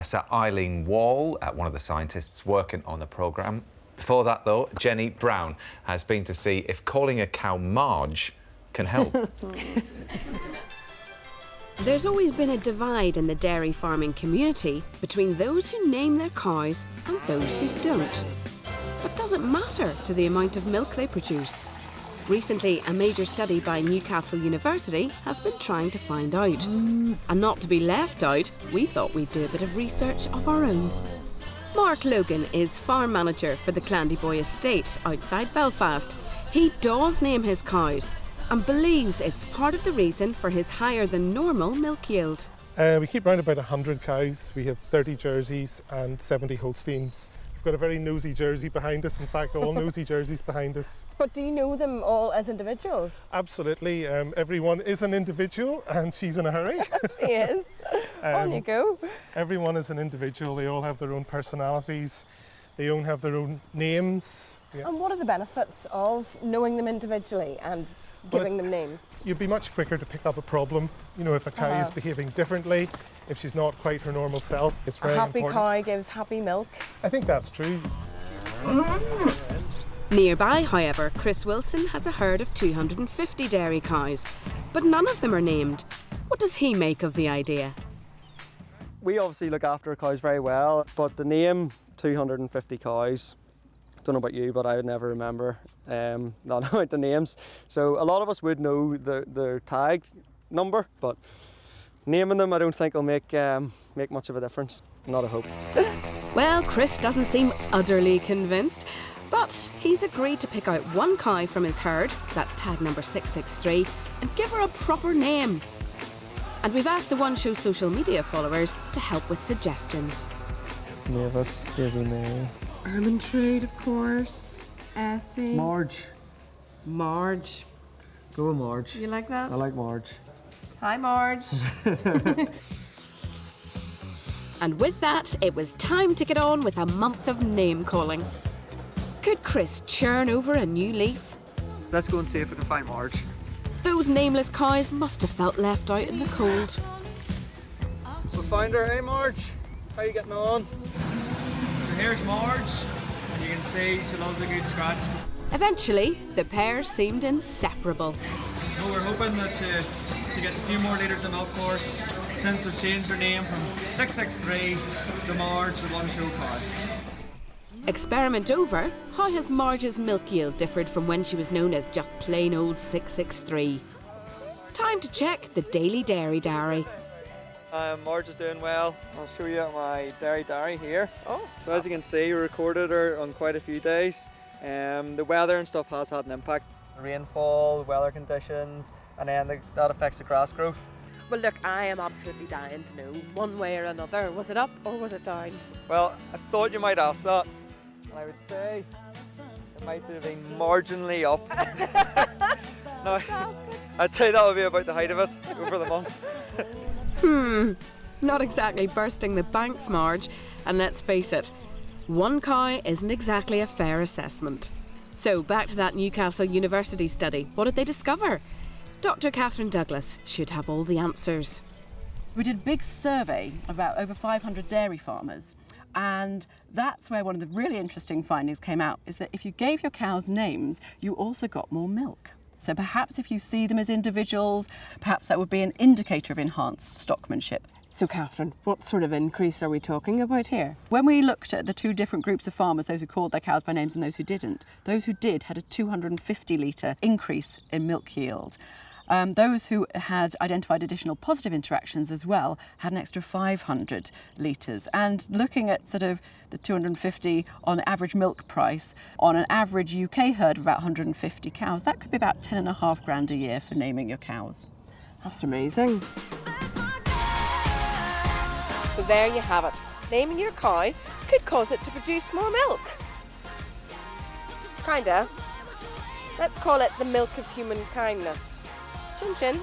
Professor Eileen Wall, one of the scientists working on the programme. Before that, though, Jenny Brown has been to see if calling a cow Marge can help. There's always been a divide in the dairy farming community between those who name their cows and those who don't. But does it matter to the amount of milk they produce? Recently, a major study by Newcastle University has been trying to find out. And not to be left out, we thought we'd do a bit of research of our own. Mark Logan is farm manager for the Clandyboy estate outside Belfast. He does name his cows and believes it's part of the reason for his higher than normal milk yield. We keep around about 100 cows. We have 30 Jerseys and 70 Holsteins. We've got a very nosy Jersey behind us, in fact all nosy Jerseys behind us. But do you know them all as individuals? Absolutely, everyone is an individual and she's in a hurry. He is. On you go. Everyone is an individual, they all have their own personalities, they all have their own names. Yeah. And what are the benefits of knowing them individually and giving them names? You'd be much quicker to pick up a problem. You know, if a cow is behaving differently, if she's not quite her normal self, it's very important. A happy cow gives happy milk. I think that's true. Nearby, however, Chris Wilson has a herd of 250 dairy cows, but none of them are named. What does he make of the idea? We obviously look after our cows very well, but the name 250 cows, don't know about you, but I would never remember not about the names. So a lot of us would know their tag number, but naming them I don't think will make much of a difference. Not a hope. Well, Chris doesn't seem utterly convinced, but he's agreed to pick out one cow from his herd, that's tag number 663, and give her a proper name. And we've asked the One Show social media followers to help with suggestions. Mavis, Daisy May. Ermintrade, of course. Essie. Marge. Marge. Go with Marge. You like that? I like Marge. Hi, Marge. And with that, it was time to get on with a month of name calling. Could Chris churn over a new leaf? Let's go and see if we can find Marge. Those nameless cows must have felt left out in the cold. So find her. Hey Marge, how you getting on? So here's Marge, and you can see she loves a good scratch. Eventually, the pair seemed inseparable. So we're hoping that to get a few more litres of milk for us, since we've changed her name from 663 to Marge, the One Show cow. Experiment over, how has Marge's milk yield differed from when she was known as just plain old 663? Time to check the Daily Dairy Diary. Marge is doing well. I'll show you my dairy diary here. So as you can see, we recorded her on quite a few days. The weather and stuff has had an impact. The rainfall, the weather conditions, and then that affects the grass growth. Well, look, I am absolutely dying to know, one way or another, was it up or was it down? Well, I thought you might ask that. I would say it might have been marginally up. No, I'd say that would be about the height of it over the months. Not exactly bursting the banks, Marge. And let's face it, one cow isn't exactly a fair assessment. So back to that Newcastle University study. What did they discover? Dr. Catherine Douglas should have all the answers. We did a big survey about over 500 dairy farmers, and that's where one of the really interesting findings came out, is that if you gave your cows names, you also got more milk. So perhaps if you see them as individuals, perhaps that would be an indicator of enhanced stockmanship. So, Catherine, what sort of increase are we talking about here? When we looked at the two different groups of farmers, those who called their cows by names and those who didn't, those who did had a 250 litre increase in milk yield. Those who had identified additional positive interactions as well had an extra 500 litres. And looking at sort of the 250 on average milk price on an average UK herd of about 150 cows, that could be about 10.5 grand a year for naming your cows. That's amazing. So there you have it. Naming your cow could cause it to produce more milk. Kinda. Let's call it the milk of human kindness. Chin chin.